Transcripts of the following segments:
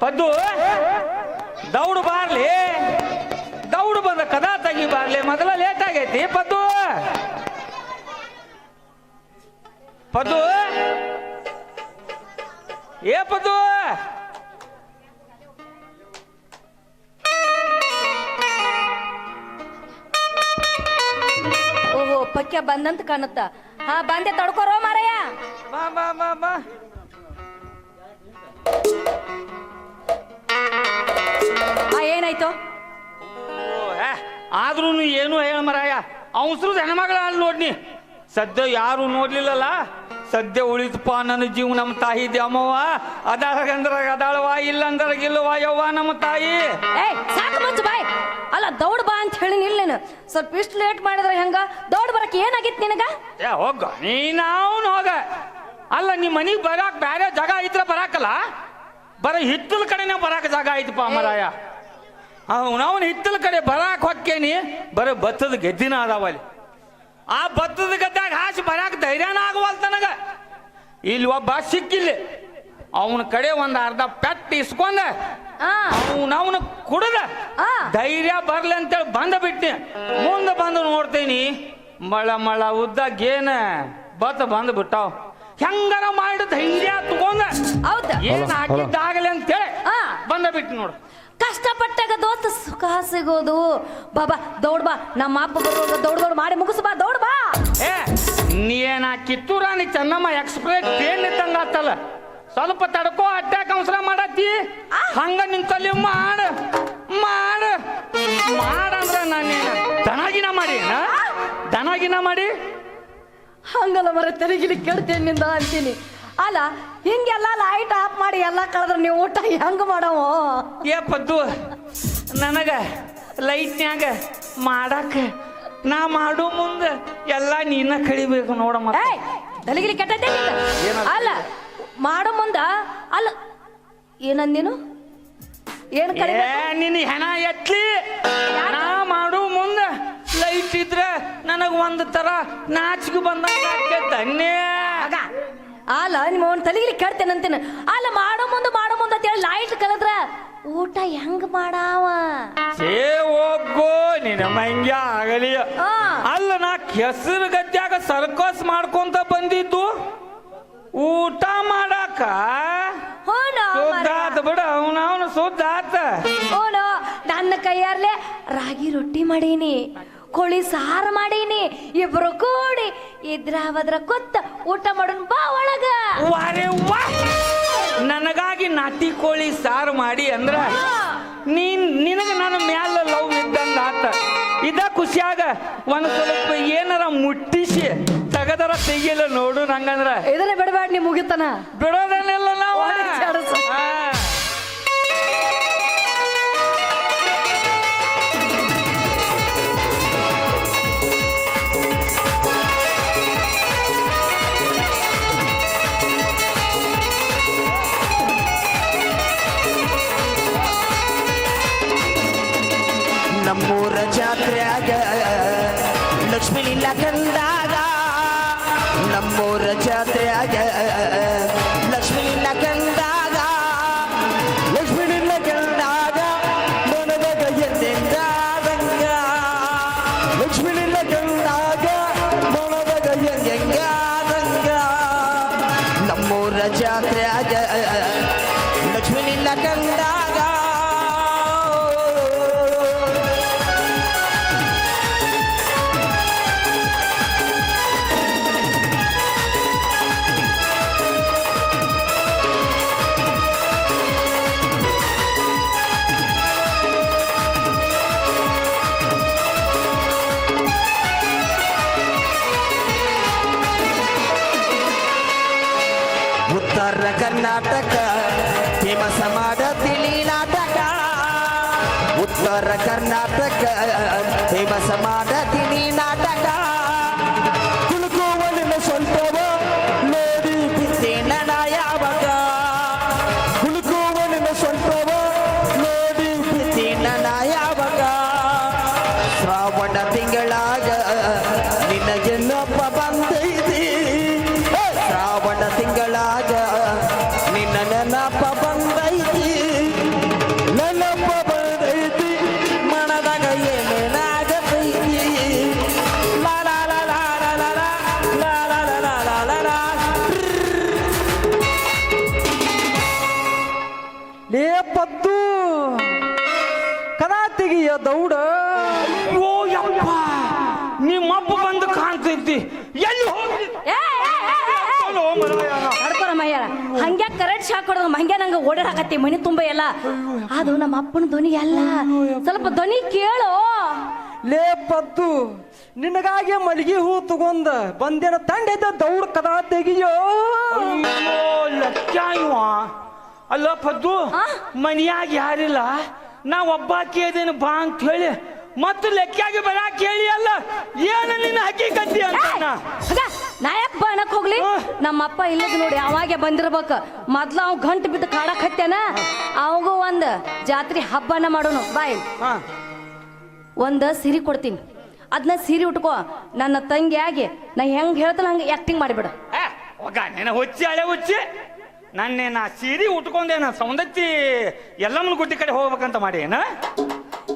Paddu ದೌಡು barley, ದೌಡು ಬಂದ ಕದಾ ತೆಗಿ barley, ಮೊದಲ ಲೇಟ್ ಆಗೈತಿ. ಪದ್ದು ಪದ್ದು ಏ ಪದ್ದು, ಓಹೋ ಪಕ್ಯ ಬಂದಂತ ಕಾಣುತ್ತ. ಹಾ ಬಂದೆ, ತಡ್ಕೋರೋ ಮಾರಯ್ಯ. ಬಾ ಬಾ ಬಾ ಬಾ. ಏನಾಯ್ತು? ಆದ್ರೂ ಏನು ಹೇಳ ಮರಾಯ, ಅವಸರದ ಹೆಣ್ಮಗಳ ಅಲ್ಲಿ ನೋಡ್ನಿ. ಸದ್ಯ ಯಾರು ನೋಡ್ಲಿಲ್ಲಲ್ಲ, ಸದ್ಯ ಉಳಿತಪ್ಪ ನನ್ನ ಜೀವ. ನಮ್ಮ ತಾಯಿ ದ್ಯಾಮವ್ವ ಅದಾಳಗಂದ್ರ ಅದಾಳವ, ಇಲ್ಲಂದ್ರಗಿಲ್ಲವ ಯವ್ವ ನಮ್ಮ ತಾಯಿ. ಸಾಕು ಮುಚ್ಚು ಬಾಯ್. ಅಲ್ಲ ದೌಡ್ ಬಾ ಅಂತ ಹೇಳಿ ನಿಲ್ಲೇನು, ಸ್ವಲ್ಪ ಇಷ್ಟು ಲೇಟ್ ಮಾಡಿದ್ರೆ ಹೆಂಗ? ದೌಡ್ ಬರಕ್ ಏನಾಗಿತ್ತು ನಿನಗ? ಹೋಗ ನೀನಾವ್ನು ಹೋಗ. ಅಲ್ಲ ನಿಮ್ಮ ಮನಿಗ್ ಬರಾಕ್ ಬ್ಯಾರೆ ಜಾಗ ಇದ್ರ ಬರಾಕಲ್ಲ, ಬರ ಹಿತ್ತಲ ಕಡೆನೇ ಬರಾಕ ಜಾಗ ಐತಪ್ಪ ಮರಾಯ. ಅವನವನ್ ಹಿತ್ತಲ ಕಡೆ ಬರಾಕ್ ಹೊಕ್ಕೇನಿ, ಬರ ಭತ್ತದ ಗೆದ್ದಿನ ಅದಾವಲ್ಲಿ. ಆ ಭತ್ತದ ಗದ್ದಾಗ ಹಾಸಿ ಬರಾಕ ಧೈರ್ಯನ ಆಗವಲ್ ನನಗ. ಇಲ್ಲಿ ಒಬ್ಬ ಸಿಕ್ಕಿಲ್ಲ, ಅವನ ಕಡೆ ಒಂದ್ ಅರ್ಧ ಪೆಟ್ಟು ಇಸ್ಕೊಂಡ ಅವನವನು ಕುಡದ ಧೈರ್ಯ ಬರ್ಲಿ ಅಂತೇಳಿ ಬಂದ ಬಿಟ್ನಿ. ಮುಂದೆ ಬಂದು ನೋಡ್ತೀನಿ, ಮಳ ಮಳ ಉದ್ದಾಗೇನ ಭತ್ತ ಬಂದು ಬಿಟ್ಟಾವ್. ಹೆಂಗಾರ ಮಾಡಿ ಧೈರ್ಯ ತಗೊಂಡ ಏನ್ ಹಾಕಿದ್ದಾಗಲಿ ಅಂತೇಳಿ ಬಂದ ಬಿಟ್ಟು ನೋಡು. ಕಷ್ಟಪಟ್ಟಾಗ ದೋಸ್ತ ಸುಖ ಸಿಗೋದು. ಬಾಬಾ ದೌಡ್ ಬಾ, ನಮ್ಮ ಅಪ್ಪ ಬರುವಾಗ ದೌಡ್ ದೌಡ್ ಮಾಡಿ ಮುಗಿಸ್ ಬಾ, ದೌಡ್ ಬಾ. ನೀನ ಕಿತ್ತೂರಾಣಿ ಚೆನ್ನಮ್ಮ ಎಕ್ಸ್ಪ್ರೆಸ್ ಟ್ರೈನ್ ಇದ್ದಂಗ ಆತಲ್ಲ, ಸ್ವಲ್ಪ ತಡ್ಕೋ, ಅಟ್ಯಾಕ್ ಅವಸರ ಮಾಡತ್ತಿ. ಹಂಗ ನಿಂತಲ್ಲಿ ಮಾಡ ಮಾಡ ಮಾಡಂದ್ರ ನಾನೇನ ದನಗಿನ ಮಾಡಿ ದನಗಿನ ಮಾಡಿ ಹಂಗಲ್ಲ ಮರ ತೆರಿಗಿಲಿ ಕೇಳ್ತೇನೆ ನಿಂದ ಅಂತೀನಿ. ಅಲ್ಲ ಹಿಂಗೆಲ್ಲ ಲೈಟ್ ಆಫ್ ಮಾಡಿ ಎಲ್ಲ ಕಳೆದ್ರೆ ನೀವು ಊಟ ಹೆಂಗ ಮಾಡವ? ಏ ಪದ್ದು, ನನಗ ಲೈಟ್ನ್ಯಾಗ ಮಾಡಾಕ ನಾ ಮಾಡೋ ಮುಂದ ಎಲ್ಲ ನೀನ ಕಳಿಬೇಕು ನೋಡಮ್ಮ. ತಲೆಗಿಲಿ ಕೆಟ್ಟೈತೆ. ಅಲ್ಲ ಮಾಡೋ ಮುಂದ ಅಲ್ಲ ಏನಂದೇನು, ಏನ್ ಕಳಿ ನಿನ್ನ ಹೆಣ ಎತ್ಲಿ. ನಾ ಮಾಡೋ ಮುಂದ ಲೈಟ್ ಇದ್ರೆ ನನಗ ಒಂದು ತರ ನಾಚಿಕೆ ಬಂದಂಗ ಧನ್ಯ. ಅಲ್ಲ ನಿಮ್ಮ ಅವ್ನ ತಲೆಗಿಲಿ ಕೇಳ್ತೇನಂತೇನೆ. ಅಲ್ಲ ಮಾಡೋ ಮುಂದೆ ಅಂತೇಳಿ ಲೈಟ್ ಕಲದ್ರ ಊಟ ಹೆಂಗ ಮಾಡಾವ? ಹೋಗೋ ನಿನ್ನ ಮಂಗ್ಯ ಆಗಲಿ. ಅಲ್ಲ ನಾ ಹೆಸರು ಗದ್ಯಾಗ ಸರ್ಕಸ್ ಮಾಡ್ಕೊಂತ ಬಂದಿದ್ದು ಊಟ ಮಾಡಾಕ. ಸುದ್ದಾತ ಬಿಡ, ಅವನವನು ಸುದ್ದ ಆತ. ಓನೋ ನನ್ನ ಕೈಯಾರ್ಲೆ ರಾಗಿ ರೊಟ್ಟಿ ಮಾಡೀನಿ, ಕೋಳಿ ಸಾರು ಮಾಡೀನಿ. ಇಬ್ರು ಕೂಡಿ ಇದ್ರ ಕೊತ್ತ ಊಟ ಮಾಡೋಣ ಬಾ ಒಳಗ. ನನಗಾಗಿ ನಾಟಿ ಕೋಳಿ ಸಾರು ಮಾಡಿ ಅಂದ್ರ ನಿನಗ ನನ್ನ ಮ್ಯಾಲ ಲವ್ ಇದ್ದಂಗ ಆತ. ಇದ ಖುಷಿಯಾಗ ಒಂದ್ ಸ್ವಲ್ಪ ಏನಾರ ಮುಟ್ಟಿಸಿ ತಗದರ ತೆಗಿಯಲ್ಲ ನೋಡು. ನಂಗಂದ್ರ ಇದನ್ನ ಬಿಡಬೇಡ, ನೀ ಮುಗಿತನ ಬಿಡೋದನ್ನೆಲ್ಲ ನಾವು. ನಮ್ಮೂರ ಜಾತ್ರೆಯಾಗ ಲಕ್ಷ್ಮೀ ಇಲ್ಲ ಕಂದಾಗ, ನಮ್ಮೂರ ಜಾತ್ರೆಯಾಗ ಲಕ್ಷ್ಮೀ ಇಲ್ಲ ಕಂದಾಗ, ಲಕ್ಷ್ಮೀ ಇಲ್ಲ ಕಂದಾಗ ಮನದಾಗ ಎಂದೆಂಗಾದಂಗ, ಲಕ್ಷ್ಮೀ ಇಲ್ಲ ಕಂದಾಗ ಮನದಾಗ ಎಂದೆಂಗಾದಂಗ. ನಮ್ಮೂರ ಜಾತ್ರೆಯಾಗ ಲಕ್ಷ್ಮೀ ಇಲ್ಲ ಕಂದಾಗ ಉತ್ತರ ಕರ್ನಾಟಕ ಫೇಮಸ್ ಮಾಡತಿಳಿ ನಾಟಕ, ಉತ್ತರ ಕರ್ನಾಟಕ ಫೇಮಸ್ ಮಾಡತಿಳಿ ನಾಟಕ. ಕುಲುಕುವಲಿನ ಸ್ವಲ್ಪವ ನೋಡಿ ಬಿತ್ತೇನ ಯಾವಾಗ, ಕುಲುಕುವಲಿನ ಸ್ವಲ್ಪವ ನೋಡಿ ಬಿತ್ತೇನ ಯಾವಾಗ. ಶ್ರಾವಣ ತಿಂಗಳಾಗ ನಿನಗೆಲ್ಲಪ್ಪ ಬಂದೈತಿ, ಶ್ರಾವಣ ತಿಂಗಳಾಗ ನಿನ್ನ ನೆನಪ ಬಂದೈತಿ. ತೆಗಿಯ ದೌಡ. ಓ ಯಪ್ಪ ನಿಮ್ಮಪ್ಪ ಬಂದು ಕಾಣ್ತೈತಿ ಎಲ್ಲಿ ಹೋಗಿ ನಡ್ಕೊರಮ್ಮಯ್ಯ ಹಂಗ್ಯಾಕ ಕರೆಂಟ್ ಶಾಕ್ ಹೊಡೆದ ಹಂಗೆ ನಂಗೆ ಓಡಾಡಕತ್ತಿ ಮನೆ ತುಂಬ ಎಲ್ಲ. ಅದು ನಮ್ಮ ಅಪ್ಪನ ಧ್ವನಿ ಅಲ್ಲ, ಸ್ವಲ್ಪ ಧ್ವನಿ ಕೇಳು. ಲೇ ಪದ್ದು, ನಿನಗಾಗಿ ಮಲ್ಲಿಗೆ ಹೂ ತಗೊಂಡ ಬಂದೇನ ತಂಡ ದೌಡ್ ಕದ ತೆಗಿಯೋ. ಲೆಕ್ಕ ಇವ ಅಲ್ಲ ಪದ್ದು, ಮನಿಯಾಗ ಯಾರಿಲ್ಲ, ನಾ ಒಬ್ಬಾಕಿ ಅದೇನು ಬಾ ಅಂತ ಹೇಳಿ ಮತ್ತು ಲೆಕ್ಕಾಗಿ ಬರಾಕ್ ಕೇಳಿ ಅಲ್ಲ ಏನ ನಿನ್ನ ಹಕ್ಕಿಕತ್ತಿ ಅಂತ ನಾ ಯಾಕೆ ಬಾ ಅನ್ನಕ್ ಹೋಗ್ಲಿ? ನಮ್ಮಪ್ಪ ಇಲ್ಲದ ನೋಡಿ ಅವಾಗೆ ಬಂದಿರ್ಬೇಕ. ಮೊದ್ಲು ಅವ್ ಗಂಟು ಬಿದ್ದು ಕಾಡಕ್ ಹತ್ಯಾನ, ಅವಾಗೂ ಒಂದ್ ಜಾತ್ರೆ ಹಬ್ಬನ ಮಾಡೋನು. ಬಾಯ್ ಒಂದ ಸೀರೆ ಕೊಡ್ತೀನಿ, ಅದನ್ನ ಸೀರೆ ಉಟ್ಕೋ. ನನ್ನ ತಂಗಿಯಾಗಿ ನಾ ಹೆಂಗ್ ಹೇಳ್ತಲ್ಲ ಹಂಗ ಆಕ್ಟಿಂಗ್ ಮಾಡಿಬಿಡ. ನೆನ ಹುಚ್ಚಿ ಹಳೆ ಹುಚ್ಚಿ ನನ್ನೇನ ಸೀರೆ ಉಟ್ಕೊಂಡೇನ ಸೌಂದತ್ತಿ ಎಲ್ಲಮ್ಮನ ಗುಡ್ಡಿ ಕಡೆ ಹೋಗ್ಬೇಕಂತ ಮಾಡಿ ಏನ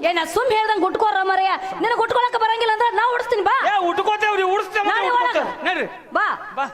ಏನ ಸುಮ್ ಹೇಳ್ದಂಗ ಉಟ್ಕೋರ ಮರೆಯ. ನಿನಗೆ ಉಟ್ಕೊಳಕ ಬರಂಗಿಲ್ಲ ಅಂದ್ರೆ ನಾ ಉಡಿಸ್ತೀನಿ ಬಾ. ಉಟ್ಕೋತೇವ್ರಿ ಉಡಿಸ್ತೇವೆ ನಡ್ರಿ ಬಾ ಬಾ.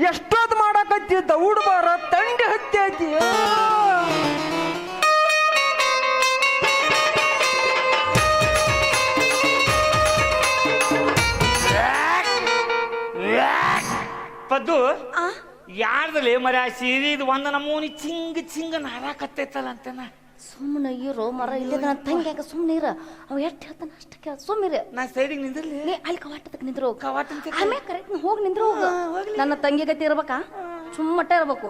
ಎಷ್ಟೊತ್ತು ಮಾಡಕತ್ತಿ ದೌಡ್ ಬಾರ ತಂಡಿ ಹತ್ತಿ. ಪದ್ದು ಯಾರ್ದಲ್ಲಿ ಮರ ಸೀರಿದ್ ಒಂದ ನಮೂನಿ ಚಿಂಗ್ ಚಿಂಗ್ ನಾರಾಕತ್ತೈತಲ್ಲ ಅಂತೇನ. ಸುಮ್ಮನೆ ಇರೋ ಮರ ಇಲ್ಲದ ನನ್ನ ತಂಗಿಯಾಗ ಸುಮ್ಮನೆ ಇರ. ಅವ್ ಎಷ್ಟು ಹೇಳ್ತಾನ ಅಷ್ಟ ಕೇಳ ಸುಮ್ಮನೆ. ನಾ ಸೈಡಿಗೆ ನಿಂದ್ರಲ್ಲಿ ನೀ ಅಲ್ಲಿ ಕವಾಟದಕ್ಕೆ ನಿಂದ್ರು ಕವಾಟ ಆಮೇಲೆ ಕರೆಕ್ಟ್ ಹೋಗಿ ನಿಂದ್ರು ಹೋಗು. ನನ್ನ ತಂಗಿ ಗತಿ ಇರ್ಬೇಕಾ? ಸುಮ್ಮಟ ಇರ್ಬೇಕು.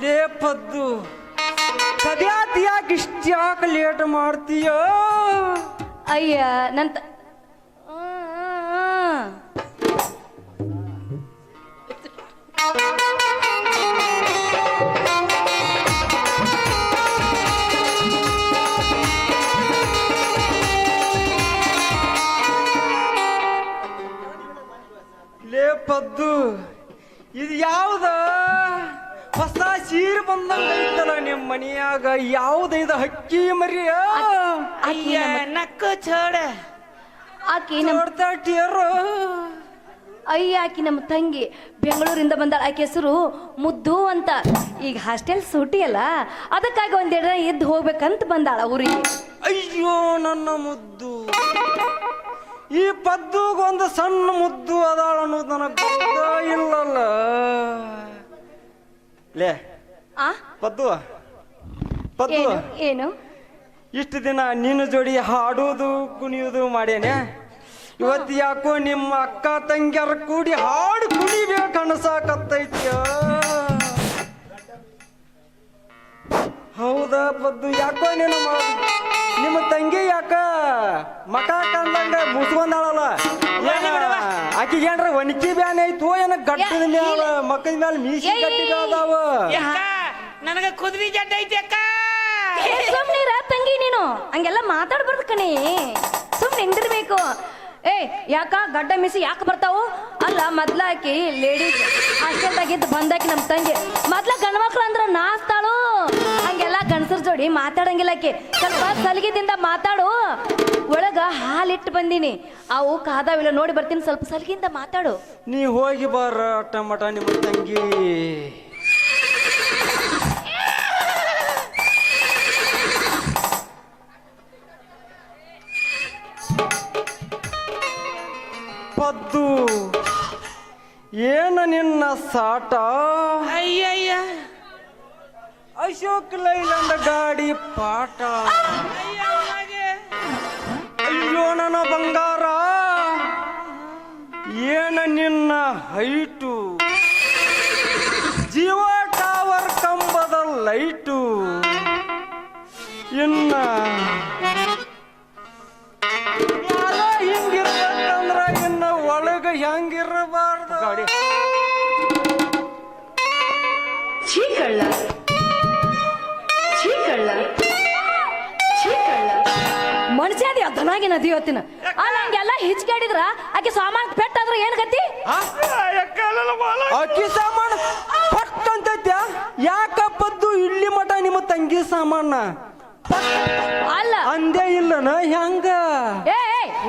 ಲೇ ಪದ್ದು, ಕದ್ಯಾತ್ ಯಾಕೆ ಇಷ್ಟ ಯಾಕೆ ಲೇಟ್ ಮಾಡ್ತೀಯ? ಅಯ್ಯ ನನ್ನ ಲೇ ಪದ್ದು, ಇದು ಯಾವ್ದ ಹೊಸ ಸೀರೆ ಬಂದಂಗ ಐತಲ್ಲ ನಿಮ್ ಮನಿಯಾಗ? ಯಾವ್ದ ಇದು ಹಕ್ಕಿ ಮರಿಯ? ನಕ್ಕ ಚೋಡ ಆಕಿ ನೋಡ್ತಾಟಿಯರು. ಅಯ್ಯ ಆಕಿ ನಮ್ಮ ತಂಗಿ ಬೆಂಗಳೂರಿಂದ ಬಂದಾಳ. ಆಕೆ ಹೆಸರು ಮುದ್ದು ಅಂತ. ಈಗ ಹಾಸ್ಟೆಲ್ ಸೂಟಿ ಅಲ್ಲ, ಅದಕ್ಕಾಗಿ ಒಂದೆರಡು ಎದ್ದು ಹೋಗ್ಬೇಕಂತ ಬಂದಾಳ ಊರಿಗೆ. ಅಯ್ಯೋ ನನ್ನ ಮುದ್ದು, ಈ ಪದ್ದುಗೊಂದು ಸಣ್ಣ ಮುದ್ದು ಅದಾಳ ಅನ್ನೋದು ನನಗೆ ಗೊತ್ತ ಇಲ್ಲಲ್ಲ. ಲೇ ಪದ್ದು ಪದ್ದು, ಏನು ಇಷ್ಟು ದಿನ ನಿನ್ನ ಜೋಡಿ ಹಾಡೋದು ಕುಣಿಯೋದು ಮಾಡೇನೆ. ಇವತ್ತು ಯಾಕೋ ನಿಮ್ಮ ಅಕ್ಕ ತಂಗಿಯರ ಕೂಡಿ ಹಾಡು ಕುಣಿಬೇಕು ಅನ್ಸಾಕತ್ತೈತ್ಯ. ಹೌದಾ ಪದ್ದು? ಯಾಕೋ ನಿಮ್ಮ ತಂಗಿ ಯಾಕ ಮಕ ಕಂದಂಗ ಮುಸ್ಕೊಂಡಾಳಲ್ಲ? ಆಕಿಗೆ ಏನ್ರ ಒಣಕಿ ಬ್ಯಾನ್ ಐತು ಏನ ಗಟ್ಟದ ಮ್ಯಾಲ ಮಕ್ಕದ ಮ್ಯಾಲ ಮೀಸಿ ಗಟ್ಟಿ ಅದಾವ. ನನಗ ಕುದುರೆ ಜಡ್ಡ ಐತಿ ಅಕ್ಕ. ಸುಮ್ನಿರ ತಂಗಿ, ನೀನು ಹಂಗೆಲ್ಲ ಮಾತಾಡ್ಬಾರ್ದು ಕಣಿ. ಸುಮ್ನೆ ನಿಂದಿರ್ಬೇಕು. ಯಾಕ ಗಡ್ಡ ಮಿಸಿ ಯಾಕೆ ಬರ್ತಾವು? ಅಲ್ಲ ಮೊದ್ಲ ಆಕಿ ಲೇಡೀಸ್ ಹಾಸ್ಟೆಲ್ದಾಗಿದ್ದು ಬಂದಾಕಿ ನಮ್ಮ ತಂಗಿ ಮೊದ್ಲ ಗಂಡ ಮಕ್ಳು ಅಂದ್ರ ನಾಸ್ತಾಳು. ಹಂಗೆಲ್ಲ ಗಂಡಸರ ಜೋಡಿ ಮಾತಾಡಂಗಿಲ್ಲ ಆಕಿ. ಸ್ವಲ್ಪ ಸಲಿಗೆದಿಂದ ಮಾತಾಡು. ಒಳಗ ಹಾಲಿಟ್ಟು ಬಂದೀನಿ, ಅವು ಕಾದಾವಿಲ್ಲ ನೋಡಿ ಬರ್ತೀನಿ. ಸ್ವಲ್ಪ ಸಲಿಗೆಯಿಂದ ಮಾತಾಡು. ನೀ ಹೋಗಿ ಬಾರ ಟಮಟ ನಿಮ್ಮ ತಂಗಿ. ಪದ್ದು, ಏನ ನಿನ್ನ ಸಾಟ? ಅಯ್ಯಯ್ಯ ಅಶೋಕ್ ಲೈಲಂದ ಗಾಡಿ ಪಾಠ. ಅಯ್ಯೋ ನನ್ನ ಬಂಗಾರ, ಏನ ನಿನ್ನ ಹೈಟು? ಜೀವ ಟವರ್ ಕಂಬದ ಲೈಟು. ಇನ್ನ ಮ್ಯಾಲ ಹಿಂಗಿರ್ಬೇಕಂದ್ರ ಇನ್ನ ಒಳಗ ಹೆಂಗಿರಬಾರ್ದು ಚೀಕಳ್ಳ ಚೀಕಳ್ಳ ಚೀಕಳ್ಳ ಮನುಷ್ಯ ಅದಿ ಅದನಾಗಿ ನದಿ ಹೊತ್ತಿನ ಅಲ್ಲ ಹಂಗೆಲ್ಲ ಹಿಚ್ಕಾಡಿದ್ರ ಆಕೆ ಸಾಮಾನ್ ಪೆಟ್ಟಾದ್ರ ಏನ್ ಗತಿ ಅಕ್ಕಿ ಸಾಮಾನ ಪಟ್ ಅಂತೈತ್ಯಾ ಯಾಕಪ್ಪದ್ದು ಇಲ್ಲಿ ಮಠ ನಿಮ್ಮ ತಂಗಿ ಸಾಮಾನ ಅಲ್ಲ ಅಂದೇ ಇಲ್ಲನ ಹೆಂಗ ಏ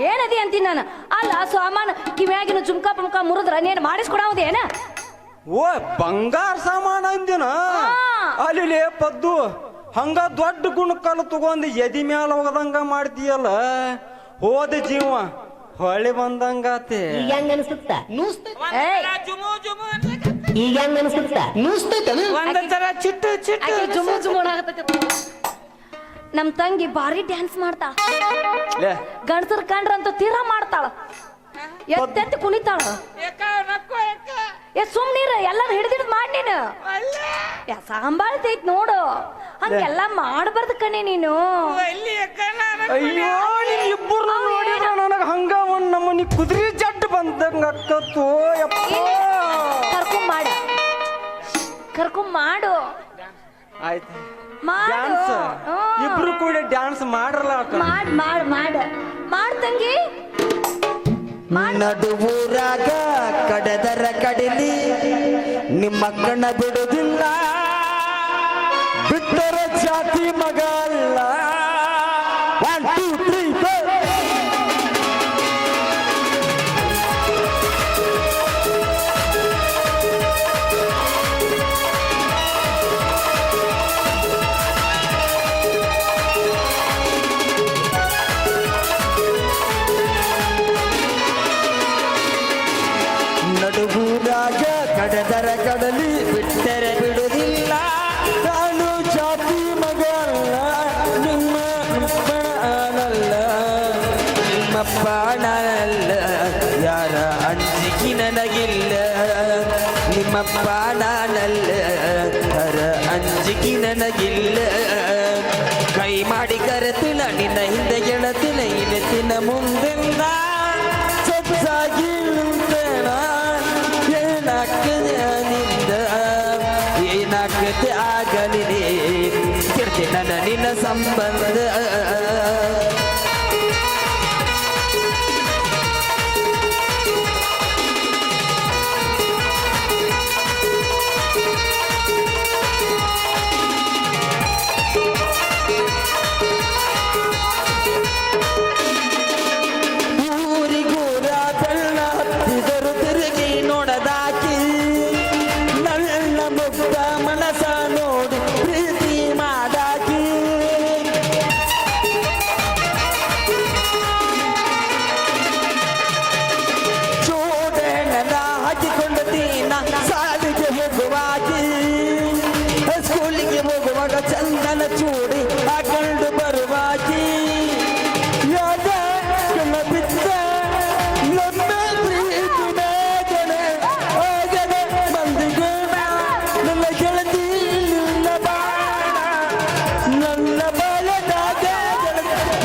ಏನದಿ ಅಂತೀನಿ ನಾನು ಅಲ್ಲ ಸಾಮಾನ್ ಕಿವ್ಯಾಗಿನ ಜುಮ್ಕಾ ಪುಮ್ಕಾ ಮುರಿದ್ರ ನೀನ್ ಮಾಡಿಸ್ಕೊಡಾವದೇನ ಓ ಬಂಗಾರ ಸಾಮಾನ ಅಂದಿನ ಅಲ್ಲಿ ಪದ್ದು ಹಂಗ ದೊಡ್ಡ ಗುಣಕಲ್ಲ ತಗೊಂಡು ಎದಿ ಮ್ಯಾಲ ಹೋಗದಂಗ ಮಾಡ್ತೀಯಲ್ಲ ಹೋದ ಜೀವ ಹೊಳಿ ಬಂದಂಗಾತೆ ಈಗ ಹೆಂಗ ಅನ್ಸುತ್ತ ಈಗ ಹೆಂಗ ಅನ್ಸುತ್ತ ಒಂದೊಂದರ ಚಿಟ್ಟು ಚಿಟ್ಟು ಆಕೆ ಜುಮು ಜುಮು ಆಗತೈತಿ ನಮ್ ತಂಗಿ ಭಾರಿ ಡ್ಯಾನ್ಸ್ ಮಾಡ್ತಾಳ ಲೇ, ಗಂಡಸರ್ ಕಂಡ್ರಂತೂ ತೀರಾ ಮಾಡ್ತಾಳ ಎತ್ತೆತ್ತಿ ಕುಣಿತಾಳ ಸುಮ್ನೀರ ಎಲ್ಲಾರು ಹಿಡಿದಿಡ್ ಮಾಡಿ ನೀನು ಸಾಂಬಾಳ್ತೈತ್ ನೋಡು ಹಂಗೆಲ್ಲ ಮಾಡಬಾರ್ದು ಕಣೆ ನೀನು ಅಯ್ಯೋ ನೀನ್ ಇಬ್ಬರು ನೋಡಿದ್ರ ನನಗ ಹಂಗ ಒಂದ್ ನಮ್ಮನಿ ಕುದುರೆ ಜಡ್ ಬಂದಂಗ ಅಕ್ಕತ್ತು ಯಪ್ಪ ಕರ್ಕೊಂಡ್ ಮಾಡು ಆಯ್ತು ಮಾಡು ಡ್ಯಾನ್ಸ್ ಇಬ್ರು ಕೂಡ ಡ್ಯಾನ್ಸ್ ಮಾಡ್ರಲ್ಲ ಮಾಡ್ ಮಾಡ್ ಮಾಡ್ ಮಾಡ್ ತಂಗಿ ನಡುವೂರಾಗ ಕಡದರ ಕಡಿಲಿ ನಿಮ್ಮ ಕಣ್ಣ ಬಿಡುದಿಲ್ಲ ಬಿಟ್ಟರ ಜಾತಿ ಮಗ ಅಲ್ಲ 1 2 3 4 ನಡುಗೂರಾಗ ಕಡದರ ಕಡಲಿ ಬಿಟ್ಟರೆ ಬಿಡುವುದಿಲ್ಲ ನಾನು ಜಾತಿ ಮಗ ಅಲ್ಲ ನಿಮ್ಮಪ್ಪ ನಾನಲ್ಲ ನಿಮ್ಮಪ್ಪ ನಾನಲ್ಲ ಯಾರ ಅಂಜಿಕೆ ನನಗಿಲ್ಲ ನಿಮ್ಮಪ್ಪ ನಾನಲ್ಲ ಯಾರ ಅಂಜಿಕೆ ನನಗಿಲ್ಲ ಕೈ ಮಾಡಿ ಕರೆತಿಲ್ಲ ನಿನ್ನ ಹಿಂದೆ ಗೆಳತಿನ ಇನತಿನ ಮುಂದಿನ ಸೊಚ್ಚಾಗಿ ಏನಾಗತೆ ಆಗಲಿದೆ ಕೆಡ್ತೆ ನನ್ನ ನಿನ್ನ ಸಂಬಂಧ ಊರಿಗೂರ ಬೆಳ್ಳ ಹತ್ತಿದರು ತಿರುಗಿ ನೋಡದಾಕಿ ನನ್ನ ಮುಗ್ಧ ಮನಸ ನೋಡಿ ಪ್ರೀತಿ ಮಾಡಾಕಿ ಚೂಡೇನ ಹಾಕಿಕೊಂಡು ತೀನ ಸಾಲಿಗೆ ಹೋಗುವಾಗಿ ಸ್ಕೂಲಿಗೆ ಹೋಗುವಾಗ ಚಂದನ ಚೂಡಿ ಹಾಕೊಂಡು ಬರುವಾಗಿ ಯಾದ ಬಿದ್ದ ನಮ್ಮ ಪ್ರೀತಿ ಮೇಗನೆ ಹೋಗದೆ ಮಂದಿಗೆ ನನ್ನ ಗೆಳತಿ ನಿನ್ನ ಬಾಣ ನನ್ನ ಬಾಲದಾಗ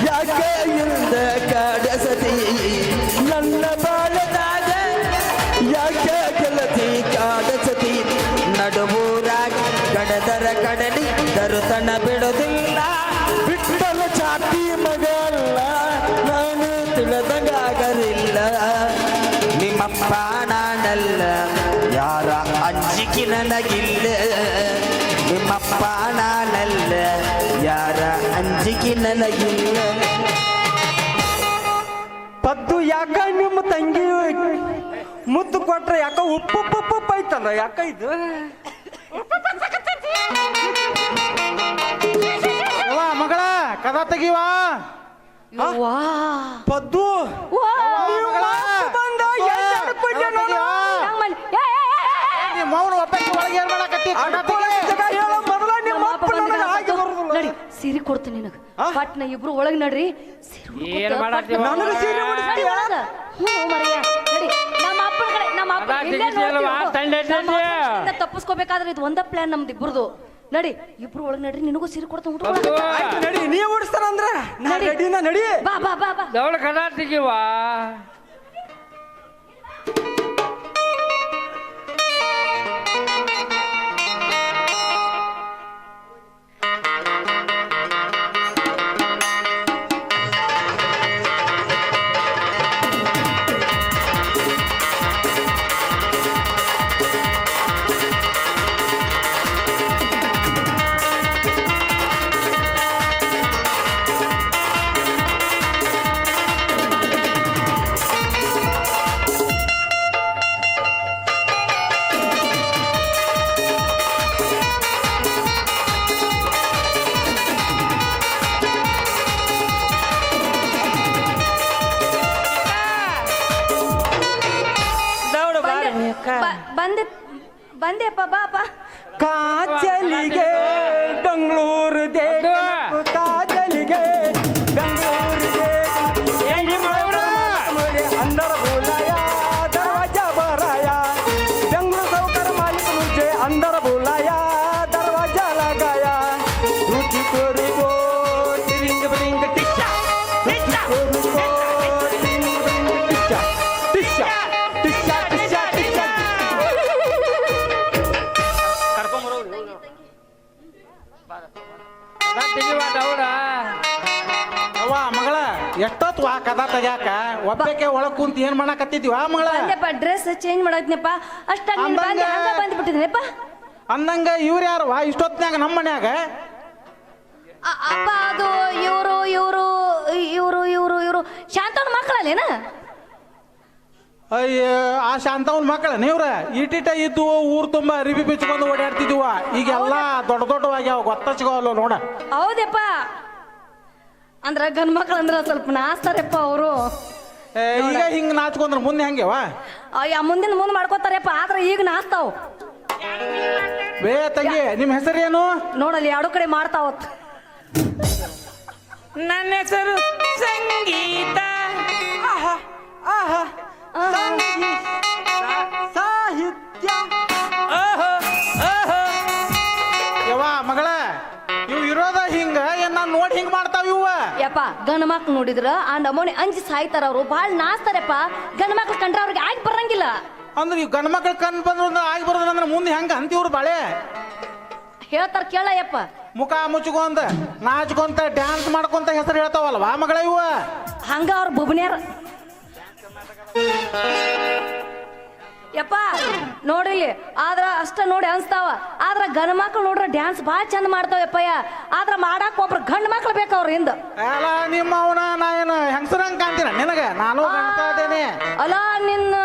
ಯಾಕೆ ಇಲ್ದ ಕಾಡಸತಿ ನನ್ನ ಬಾಲದಾಗ ಯಾಕೆ ಗೆಳತಿ ಕಾಡಸತಿ ನಡುವೂರಾಗ ಕಡದರ ಕಡಲಿ ತರುತನ ಬಿಡುವುದಿಲ್ಲ ಬಿಟ್ಟಲು ಚಾತಿ ಮಗ ಅಲ್ಲ ನಾನು ತಿಳಿದಂಗಾಗಲಿಲ್ಲ ನಿಮ್ಮಪ್ಪ ನಾನಲ್ಲ ಯಾರ ಅಂಜಿಕೆ ನನಗಿಲ್ಲ ನಿಮ್ಮಪ್ಪ ನಾನಲ್ಲ ಯಾರ ಅಂಜಿಕೆ ನನಗಿಲ್ಲ ಪದ್ದು ಯಾಕ ನಿಮ್ಮ ತಂಗಿ ಮುತ್ತು ಕೊಟ್ರೆ ಯಾಕ ಉಪ್ಪು ಉಪ್ಪು ಉಪ್ಪು ಐತಲ್ಲ ಯಾಕ ಇದು ಮಗಳ ಕದ ತೆಗಿವಾ ವಾ ಪದ್ದು ವಾ ನೀವು ಮಾತು ಬಂದ ಎಲ್ಲಿ ಅಡ್ಕೊಂಡೆ ನಾನು? ಹಂಗ್ ಮಾಡಿ ನಿಮ್ಮ ಮೌನ ಒಬ್ಬಕ್ಕೆ ಒಳಗೆ ಏನ್ ಮಾಡಕತ್ತಿ ಅಡ್ಕೊಳ್ಳೋ ಜಾಗ ಹೇಳು ಮೊದಲ ನಿಮ್ಮ ನಮ್ಮ ಅಪ್ಪ ಅಪ್ಪ ನನಗೆ ಹಾಗೆ ಬರುದಿಲ್ಲ. ನಡಿ ಸೀರೆ ಕೊಡ್ತೀನಿ ನಿನಗ ಪಟ್ನ ಇಬ್ರು ಒಳಗ್ ನಡ್ರಿ ಸೀರೆ ಏನ್ ಮಾಡಾತ್ತಿ ಅವ್ವ? ನನಗೆ ಸೀರೆ ಉಡಿಸ್ತೀಯಾ? ಮರಿಯ ನಡಿ ನಮ್ಮ ಅಪ್ಪನ ಕಡೆ ನಮ್ಮ ಅಪ್ಪ ಅದ ಇಲ್ಲೇ ತೆಗಿತಿಯಲ್ವಾ? ನೋಡ್ತೀವಿ. ತಂಡೆ ನಮ್ಮ ತಂಡೆ. ಅಪ್ಪನಿಂದ ತಪ್ಪಿಸ್ಕೋಬೇಕಾದ್ರೆ ಇದು ಒಂದ ಪ್ಲಾನ್ ನಮ್ದು ಇಬ್ರದು ನಡಿ ಇಬ್ರು ಒಳಗ್ ನಡ್ರಿ ನಿನಗೂ ಸೀರೆ ಕೊಡ್ತಾ ಉಟ್ಕೊಳ ಆಯ್ತು ನಡಿ ನೀ ಓಡಿಸ್ತಾನ ಅಂದ್ರ ನಾ ನಡಿ. ರೆಡಿನ ನಡಿ ಬಾ ಬಾ ಬಾ ಬಾ ದವಳ ಕದ ತೆಗಿವಾ ದವಳ ಬಾರಿ ಅಕ್ಕ ಬಂದೆ ಬಂದೆಪ್ಪ ಬಾಪ ಕಾಜಲಿಗೆ ಬೆಂಗಳೂರು ಕಾಜಲಿಗೆ ಬೆಂಗಳೂರಿಗೆ अंदर बोलाया दरवाजा बराया बेंगलुरु सौकर मालिक मुझे अंदर बुलाया दरवाजा लगाया रूटी कोरी को टिरिंग बिरिंग टिच्चा टिच्चा कोरी को टिरिंग बिरिंग टिच्चा टिच्चा टिच्चा टिच्चा टिच्चा ಕದ ತೆಗಿವಾ ದವಳ ಅವ್ವ ಮಗಳ ಎಷ್ಟೊತ್ತು ವಾ ಕದ ತೆಗ್ಯಾಕ ಒಬ್ಬಕ್ಕೆ ಒಳಗ್ ಕುಂತ ಏನ್ ಮಾಡಾಕತ್ತಿದ್ವಿ ಆ ಮಗಳ ಬಂದೆಪ್ಪ ಡ್ರೆಸ್ ಚೇಂಜ್ ಮಾಡತ್ನಪ್ಪ ಅಷ್ಟಾಗ ನೀನ್ ಬಂದೆ ಹಂಗ ಬಂದ್ಬಿಟ್ಟಿದ್ನಪ್ಪ ಅಂದಂಗ ಇವ್ರು ಯಾರವ ಇಷ್ಟೊತ್ನ್ಯಾಗ ನಮ್ಮ ಮನ್ಯಾಗ ಅಪ್ಪ ಅದು ಇವರು ಇವರು ಇವರು ಇವರು ಇವರು ಶಾಂತವನ ಮಕ್ಕಳಲ್ಲೇನ ಅಯ್ಯ ಆ ಶಾಂತವನ್ ಮಕ್ಕಳ ನೀವ್ರ ಇಟ್ಟಿಟ ಇದ್ದು ಊರ್ ತುಂಬಾ ಅರಿಬಿ ಬಿಚ್ಕೊಂಡು ಓಡಾಡ್ತಿದ್ವ ಈಗೆಲ್ಲ ದೊಡ್ಡ ದೊಡ್ಡವಾಗ್ಯಾವ ಗೊತ್ತಚ್ಕೋಲ್ಲ ನೋಡ ಹೌದಪ್ಪ ಅಂದ್ರ ಗಂಡ್ ಮಕ್ಳು ಅಂದ್ರ ಸ್ವಲ್ಪ ನಾಸ್ತಾರಪ್ಪ ಅವರು ಈಗ ಹಿಂಗ್ ನಾಚ್ಕೊಂಡ್ರ ಮುಂದೆ ಹೆಂಗೆವ ಅಯ್ಯ ಮುಂದಿನ ಮುಂದ್ ಮಾಡ್ಕೋತಾರಪ್ಪ ಆದ್ರ ಈಗ ನಾಸ್ತಾವ್ ಬೇ ತಂಗಿ ನಿಮ್ ಹೆಸರೇನು ನೋಡಲ್ಲಿ ಎರಡು ಕಡೆ ಮಾಡ್ತಾವತ್ ನನ್ನ ಹೆಸರು ಸಂಗೀತ ಆಹಾ ಆಹಾ ಸಾಹಿತ್ಯ ಓಹೋ ಓಹೋ ಯವ್ವ ಮಗಳ ಇವ್ ಇರೋದ ಹಿಂಗ ಏನ್ ನಾನ್ ನೋಡಿ ಹಿಂಗ್ ಮಾಡ್ತಾವ ಇವ ಯಪ್ಪ ಗಂಡ ಮಕ್ಳು ನೋಡಿದ್ರ ಆ ನಮೂನಿ ಅಂಜಿ ಸಾಯ್ತಾರ ಅವ್ರು ಬಾಳ್ ನಾಸ್ತಾರಪ್ಪ ಗಂಡ ಮಕ್ಳು ಕಂಡ್ರ ಅವ್ರಿಗೆ ಆಗಿ ಬರಂಗಿಲ್ಲ ಅಂದ್ರೆ ಈ ಗಂಡ ಮಕ್ಳ ಕಣ್ ಬಂದ್ರ ಆಗಿ ಬರೋದಂದ್ರ ಮುಂದೆ ಹೆಂಗ ಅಂತಿವ್ರು ಬಾಳೆ ಹೇಳ್ತಾರ ಕೇಳ ಯಪ್ಪ ಮುಖ ಮುಚ್ಕೊಂತ ನಾಚ್ಕೊಂತ ಡ್ಯಾನ್ಸ್ ಮಾಡ್ಕೊಂತ ಹೆಸರು ಹೇಳ್ತಾವಲ್ವಾ ಮಗಳ ಇವ ಹಂಗ ಅವ್ರ ಬುಬ್ನ್ಯಾರ ಯಪ್ಪ ನೋಡಿಲಿ ಆದ್ರ ಅಷ್ಟ ನೋಡಿ ಅನ್ಸ್ತಾವ ಆದ್ರ ಗಂಡ ಮಕ್ಳು ನೋಡ್ರ ಡ್ಯಾನ್ಸ್ ಭಾಳ ಚಂದ ಮಾಡ್ತಾವಪ್ಪಯ್ಯ ಆದ್ರ ಮಾಡಾಕ ಒಬ್ರು ಗಂಡ ಮಕ್ಳು ಬೇಕು ಅವ್ರ ಹಿಂದ ಅಲ್ಲ ನಿಮ್ಮ ಅವನ ನಾ ಏನು ಹೆಂಗಸರಂಗ್ ಕಾಣ್ತೀನ ನಿನಗ ನಾನು ಕಾಣ್ತಾ ಇದ್ದೇನೆ ಅಲ್ಲ ನಿನ್ನ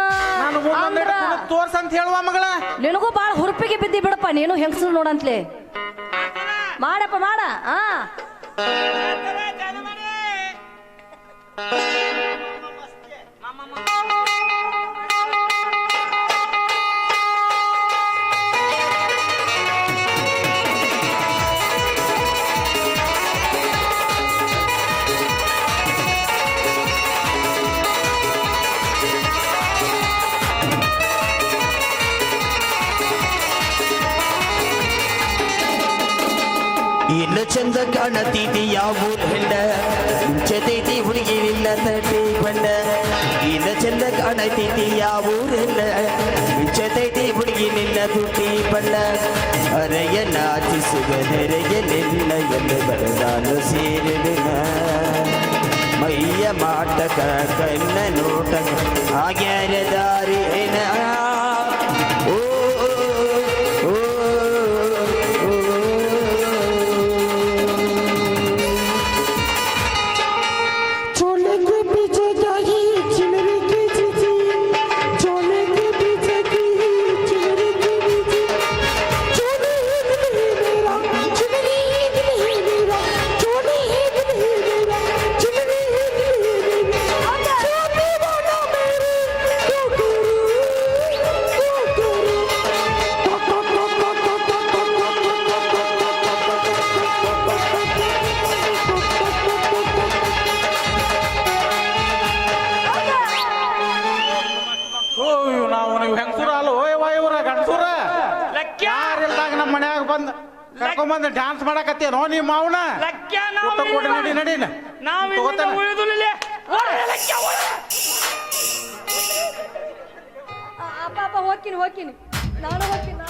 ನಾನು ಮುಂದೆ ಅಂದ್ರ ತೋರ್ಸ್ ಅಂತ ಹೇಳುವ ಮಗಳ ನಿನಗೂ ಬಾಳ ಹುರುಪಿಗೆ ಬಿದ್ದಿ ಬಿಡಪ್ಪ ನೀನು ಹೆಂಗಸರು ನೋಡಂತ್ಲೆ ಮಾಡಪ್ಪ ಮಾಡ ಆ ಇನ್ನು ಚಂದ ಕಾಣತಿದ್ದಿ ಯಾವ ಹೆಣ್ಣ ಮುಂಚತೈತಿ ಹುಡುಗಿರಿಲ್ಲ ತಟ್ಟಿ ಬಣ್ಣ ಇನ್ನು ಚಂದ ಕಾಣತಿದ್ದಿ ಯಾವ ಹೆಣ್ಣ ಮುಂಚತೈತಿ ಹುಡುಗಿನಿಲ್ಲ ತುಟ್ಟಿ ಬಣ್ಣ ಅರೆಯ ನಾಚಿಸುವುದರೆಯ ನಿಲ್ಲ ಎಂದು ಬರದಾನು ಸೇರಿನ ಮೈಯ ಮಾಟಕ ಕಣ್ಣ ನೋಟಕ ಆಗ್ಯಾರ ದಾರಿ ಏನ ಓ ನಾವು ನೀವು ಹೆಂಗಸೂರ ಅಲ್ಲ ಓಯ್ ಇವ್ರ ಗಂಡಸೂರ ಲಕ್ಕ್ಯ. ಯಾರಿಲ್ದಾಗ ನಮ್ಮ ಮನ್ಯಾಗ ಬಂದ ಕರ್ಕೊಂಬಂದು ಡ್ಯಾನ್ಸ್ ಮಾಡಕತ್ತೇನೋ ನಿಮ್ಮ ಮಾವನ ಲಕ್ಕ್ಯ ಊಟ ಕೊಡಿ ನಡಿ ನಡೀನ ನಾವು ತಗೋತಾನೆ. ಉಳಿದುಲಿಲ್ಲ ಅಪ್ಪ ಹೋಗ್ತೀನಿ ನಾನು ಹೋಗ್ತೀನಿ